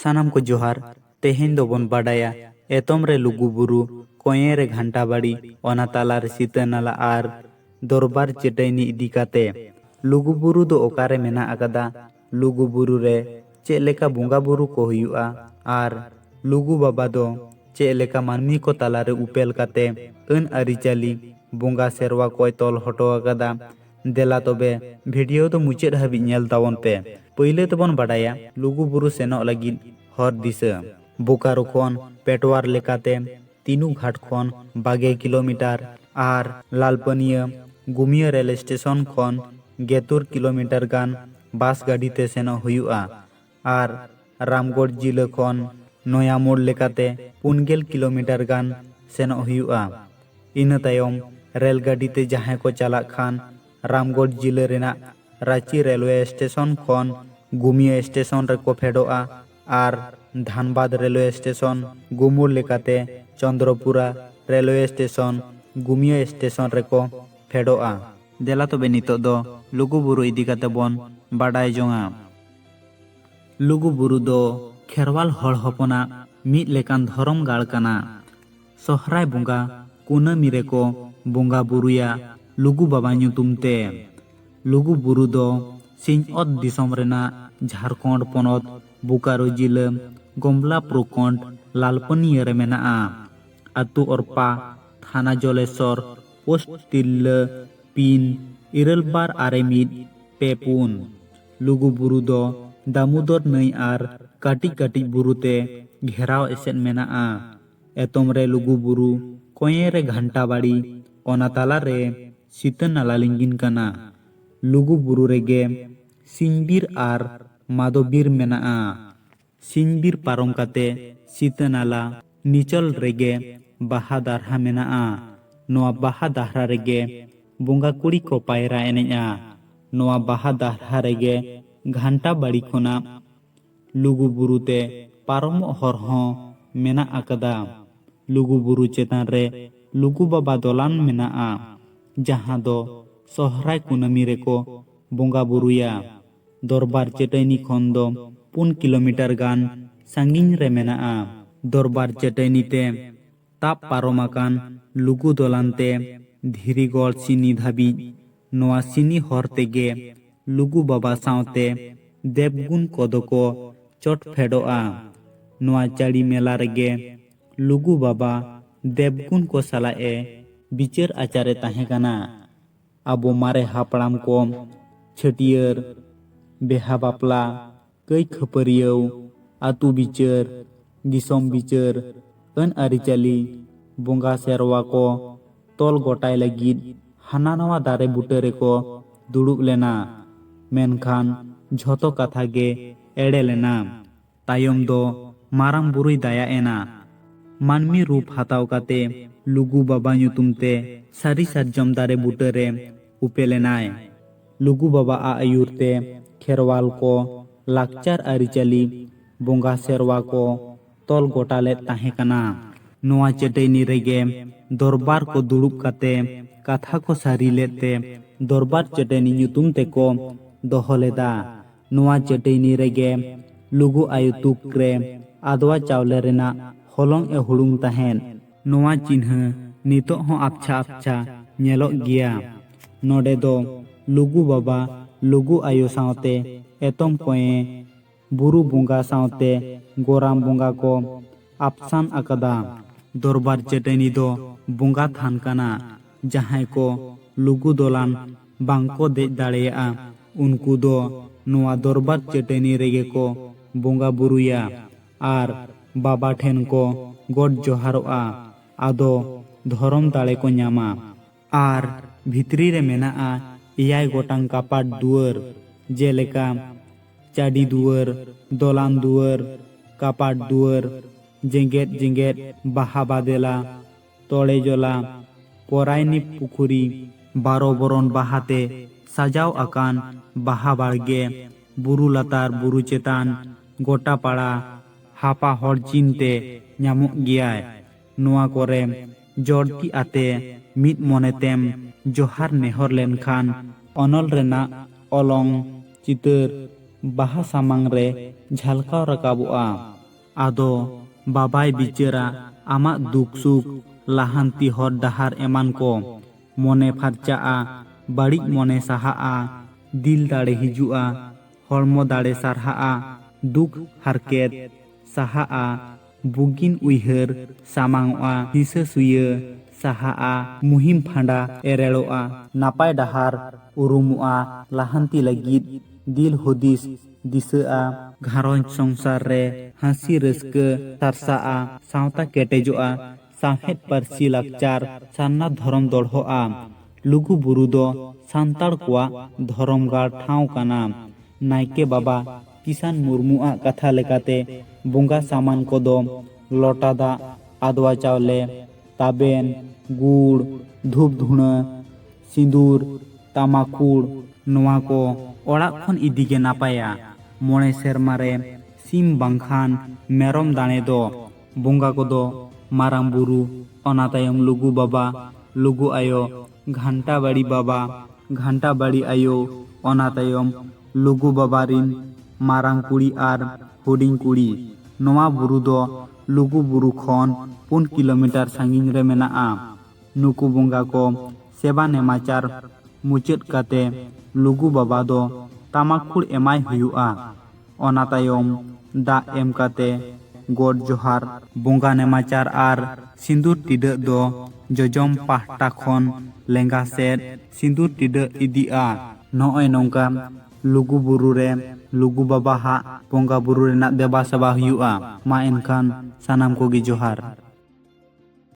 सानाम को जोहार तेहेन दोबन बाडाया एतम रे लुगुबुरु कोये रे घंटा बाड़ी ओना तालार सीता नाला आर दरबार चेटैनी इदी काते लुगुबुरु दो ओकारे मेना अकदा लुगुबुरु रे चेलेका बोंगा बुरु को हुयुआ आर लुगु बाबा दो चेलेका मानमी को तालारे उपेल काते अन अरिचाली बोंगा सेरवा कोय तोल हटो अकदा देला तबे भिडियो तो मुचाद हाबि नेल ताबन पे पहिले तबन बाडाया लुगुबुरु सेनोग लागिद हर दिशा बोकारो खन पेटवार लेकाते तीनू घाट खन 22 किलोमीटर आर लालपनिया गुमिया रेल स्टेशन खन 70 किलोमीटर गान बास गाड़ी ते सेनो हुयुआ आर रामगढ़ जिला खन नया मोड़ लेकाते 49 किलोमीटर गान सेनो हुयुआ इना तायम रेल गाड़ी ते जहां को चला खान रामगढ़ जिला रेना रांची रेलवे स्टेशन खन गुमिया स्टेशन रे को फेडोआ आर धानबाद रेलवे स्टेशन गुमुर लेकाते Chandrapura railway station Gumia station रे को फेडोआ देला तबे नितो दो लुगुबुरु इदी काते बन बाडाय जोंगा लुगुबुरु दो खेरवाल हड़ हपना मिद लेकान धरम गाड़ काना सोहराय बोंगा कुनामी रे को बोंगा बुरुया लुगु बाबा ᱧᱩᱛᱩᱢ लुगुबुरु दो सिंहअत दिसम रेना झारखंड पनत बोकारो जिला गमला प्रखंड लालपनिया रे मेनाआ आतु अरपा थाना जलेश्वर पोस्ट तिल्ला पिन इरलबार आरे मिद पेपुन लुगुबुरु दो दामोदर नई आर काटी काटी बुरुते घेराव एसेद मेनाआ एतम रे लुगुबुरु कोये रे घंटा बाड़ी ओना ताला रे सीता नाला लिंगिन काना लुगुबुरु रेगे सिंहबीर आर माधोबीर मेनाआ सिंहबीर पारम काते सीता नाला निचल रेगे बाहा दारहा मेनाआ नोआ बाहा दारहा रेगे बोंगा कुड़ी को पायरा एनेआ नोआ बाहा दारहा रेगे घंटा बाड़ी खोना लुगुबुरु ते पारम हर हों मेना आकदा लुगुबुरु चेतान रे लुगु बाबा दोलान मेनाआ जहां दो सोहराय कुनामी रे को बोंगा बुरुया दरबार चेटैनी खन दो 4 किलोमीटर गान सांगिन रे मेनाआ दरबार चेटैनी ते ताप पारोमाकान लुगु दोलानते धीरीगढ़ सिनी धाबी नोआ सिनी हर तेगे लुगु बाबा सावते देवगुन कोदो को चोट फेडोआ नोआ चाड़ी मेला रेगे लुगु बाबा देवगुन को सलाए बिचार आचारे ताहे काना आबो मारे हापड़ाम को छटियर बेहा बापला कई खपरियौ आतु बिचार दिसम बिचार अन आरिचाली बोंगा सेरवा को तोल गोटाय लगिद हाना नवा दारे बुटरे को दुड़ुब लेना मेनखान झोतो कथा गे एड़े लेना तायम दो माराम बुरुई दाया एना मानमी रूप हाताव काते लुगु बाबा ᱧᱩᱛᱩᱢ सारी सारजम दारे बुटरे उपेलेनाय लुगु बाबा आ आयुरते खेरवाल को लाकचार आरिचाली बोंगा सेरवा को तोल गोटाले ताहे काना नोआ चेटैनी रेगे दरबार को दुड़ुब काते कथा को सारी लेते दरबार चेटैनी ᱧᱩᱛᱩᱢ ते को दोहलेदा नोआ चेटैनी रेगे लुगु आयु तुकरे आदवा चावले रेना हलंग ए हुड़ुंग ताहेन नोआ चिन्ह नितो हो आपछा आपछा नेलोग गिया नोडे दो लुगु बाबा लुगु आयु सावते एतम कोये बुरु बोंगा सावते गोराम बोंगा को आपसान अकदा दरबार चेटैनी दो बोंगा थान काना जहां को लुगु दोलान बांको दे दाड़ेया उनको दो नोआ दरबार चेटैनी रेगे को बोंगा बुरुया आर बाबा ठेन को गोड जोहारोआ आदो धरम दाड़े को ᱧᱟᱢᱟ आर भितरी रे मेनाआ 6 गोटांग कापाट दुआर जेलेका चाडी दुआर दोलान दुआर कापाट दुआर जेंगेट जेंगेट बाहा बादेला तोड़े जोला पोरायनी पुखुरी 12 बरन बाहाते साजाव आकान बाहा बाड़गे बुरु लातार बुरु चेतान गोटा पाड़ा हापा हर चिनते ᱧᱟᱢᱚᱜ गियाय नोआ कोरे जड़ती आते मिद मोनेतेम जोहार नेहर लेनखान अनल रेना अलंग चितर ᱵᱟᱦᱟ ᱥᱟᱢᱟᱝ ᱨᱮ ᱡᱷᱟᱞᱠᱟᱣ ᱨᱟᱠᱟᱵᱚᱜᱼᱟ᱾ ᱟᱫᱚ ᱵᱟᱵᱟᱭ ᱵᱤᱪᱟᱹᱨᱟ ᱟᱢᱟᱜ ᱫᱩᱠ ᱥᱩᱠ, ᱞᱟᱦᱟᱱᱛᱤ ᱦᱚᱨ ᱰᱟᱦᱟᱨ ᱮᱢᱟᱱ ko ᱢᱚᱱᱮ ᱯᱷᱟᱨᱪᱟᱜᱼᱟ, ᱵᱟᱹᱲᱤᱡ ᱢᱚᱱᱮ ᱥᱟᱦᱟᱜᱼᱟ, ᱫᱤᱞ ᱫᱟᱲᱮ ᱦᱤᱡᱩᱜᱼᱟ, ᱦᱚᱲᱢᱚ ᱫᱟᱲᱮ ᱥᱟᱨᱦᱟᱜᱼᱟ, ᱫᱩᱠ ᱦᱟᱨᱠᱮᱛ ᱥᱟᱦᱟᱜᱼᱟ, ᱵᱩᱜᱤᱱ ᱩᱭᱦᱟᱹᱨ ᱥᱟᱢᱟᱝᱚᱜᱼᱟ, ᱦᱤᱥᱟᱹ ᱥᱩᱭᱟᱹ ᱥᱟᱦᱟᱜᱼᱟ, ᱢᱩᱦᱤᱢ ᱯᱷᱟᱸᱰᱟ ᱮᱨᱮᱲᱚᱜᱼᱟ, ᱱᱟᱯᱟᱭ ᱰᱟᱦᱟᱨ ᱩᱨᱩᱢᱚᱜᱼᱟ, ᱞᱟᱦᱟᱱᱛᱤ ᱞᱟᱹᱜᱤᱫ ᱫᱤᱞ ᱦᱩᱫᱤᱥ ᱫᱤᱥᱟᱹᱜᱼᱟ, ᱜᱷᱟᱨᱚᱸᱡᱽ ᱥᱚᱝᱥᱟᱨ ᱨᱮ ᱦᱟᱹᱥᱤ ᱨᱟᱹᱥᱠᱟᱹ ᱥᱟᱨᱥᱟᱜᱼᱟ, ᱥᱟᱶᱛᱟ ᱠᱮᱴᱮᱡᱚᱜᱼᱟ, ᱥᱟᱶᱦᱮᱫ ᱯᱟᱹᱨᱥᱤ ᱞᱟᱠᱪᱟᱨ ᱥᱟᱨᱱᱟ ᱫᱷᱚᱨᱚᱢ ᱫᱚᱲᱦᱚᱜᱼᱟ᱾ ᱞᱩᱜᱩ ᱵᱩᱨᱩ ᱫᱚ ᱥᱟᱱᱛᱟᱲ ᱠᱚᱣᱟᱜ ᱫᱷᱚᱨᱚᱢ ᱜᱟᱲ ᱴᱷᱟᱶ ᱠᱟᱱᱟ᱾ ᱱᱟᱭᱠᱮ ᱵᱟᱵᱟ ᱠᱤᱥᱟᱱ ᱢᱩᱨᱢᱩᱣᱟᱜ ᱠᱟᱛᱷᱟ ᱞᱮᱠᱟᱛᱮ ᱵᱚᱸᱜᱟ ᱥᱟᱢᱟᱱ ᱠᱚᱫᱚ ᱞᱚᱴᱟ ᱫᱟᱜ, ᱟᱫᱣᱟ ᱪᱟᱣᱞᱮ, ᱛᱟᱵᱮᱱ, ᱜᱩᱲ, ᱫᱷᱩᱯ ᱫᱷᱩᱬᱟᱹ, ᱥᱤᱸᱫᱩᱨ, ᱛᱟᱢᱟᱠᱩᱲ ᱱᱚᱣᱟ ᱠᱚ ᱚᱲᱟᱜ ᱠᱷᱚᱱ ᱤᱫᱤᱜᱮ ᱱᱟᱯᱟᱭᱟ᱾ 5 ᱥᱮᱨᱢᱟ ᱨᱮ ᱥᱤᱢ ᱵᱟᱝᱠᱷᱟᱱ ᱢᱮᱨᱚᱢ ᱫᱟᱲᱮ ᱫᱚ ᱵᱚᱸᱜᱟ ᱠᱚᱫᱚ ᱢᱟᱨᱟᱝ ᱵᱩᱨᱩ, ᱚᱱᱟ ᱛᱟᱭᱚᱢ ᱞᱩᱜᱩ ᱵᱟᱵᱟ, ᱞᱩᱜᱩ ᱟᱭᱳ, ᱜᱷᱟᱱᱴᱟ ᱵᱟᱲᱤ ᱵᱟᱵᱟ, ᱜᱷᱟᱱᱴᱟ ᱵᱟᱲᱤ ᱟᱭᱳ, ᱚᱱᱟ ᱛᱟᱭᱚᱢ ᱞᱩᱜᱩ ᱵᱟᱵᱟ ᱨᱤᱱ ᱢᱟᱨᱟᱝ ᱠᱩᱲᱤ ᱟᱨ ᱦᱩᱰᱤᱧ ᱠᱩᱲᱤ᱾ ᱱᱚᱣᱟ ᱵᱩᱨᱩ ᱫᱚ ᱞᱩᱜᱩ ᱵᱩᱨᱩ ᱠᱷᱚᱱ 4 ᱠᱤᱞᱳᱢᱤᱴᱟᱨ ᱥᱟᱺᱜᱤᱧ ᱨᱮ ᱢᱮᱱᱟᱜᱼᱟ᱾ ᱱᱩᱠᱩ ᱵᱚᱸᱜᱟ ko ᱥᱮᱵᱟ ᱱᱮᱢᱟᱪᱟᱨ ᱢᱩᱪᱟᱹᱫ ᱠᱟᱛᱮ ᱞᱩᱜᱩ ᱵᱟᱵᱟ ᱫᱚ ᱛᱟᱢᱟᱠᱷᱩᱲ ᱮᱢᱟᱭ ᱦᱩᱭᱩᱜᱼᱟ᱾ ᱚᱱᱟ ᱛᱟᱭᱚᱢ ᱫᱟᱜ ᱮᱢ ᱠᱟᱛᱮ ᱜᱚᱰ ᱡᱚᱦᱟᱨ, ᱵᱚᱸᱜᱟ ᱱᱮᱢᱟᱪᱟᱨ ᱟᱨ ᱥᱤᱸᱫᱩᱨ ᱴᱤᱰᱟᱹᱜ ᱫᱚ ᱡᱚᱡᱚᱢ ᱯᱟᱦᱴᱟ ᱠᱷᱚᱱ ᱞᱮᱸᱜᱟ ᱥᱮᱫ ᱥᱤᱸᱫᱩᱨ ᱴᱤᱰᱟᱹᱜ ᱤᱫᱤᱜᱼᱟ᱾ ᱱᱚᱜᱼᱚᱭ ᱱᱚᱝᱠᱟ ᱞᱩᱜᱩ ᱵᱩᱨᱩ ᱨᱮ ᱞᱩᱜᱩ ᱵᱟᱵᱟ ᱦᱟᱜ ᱵᱚᱸᱜᱟ ᱵᱩᱨᱩ ᱨᱮᱱᱟᱜ ᱫᱮᱵᱟ ᱥᱮᱵᱟ ᱦᱩᱭᱩᱜᱼᱟ᱾ ᱢᱟ ᱮᱱᱠᱷᱟᱱ ᱥᱟᱱᱟᱢ ᱠᱚᱜᱮ ᱡᱚᱦᱟᱨ।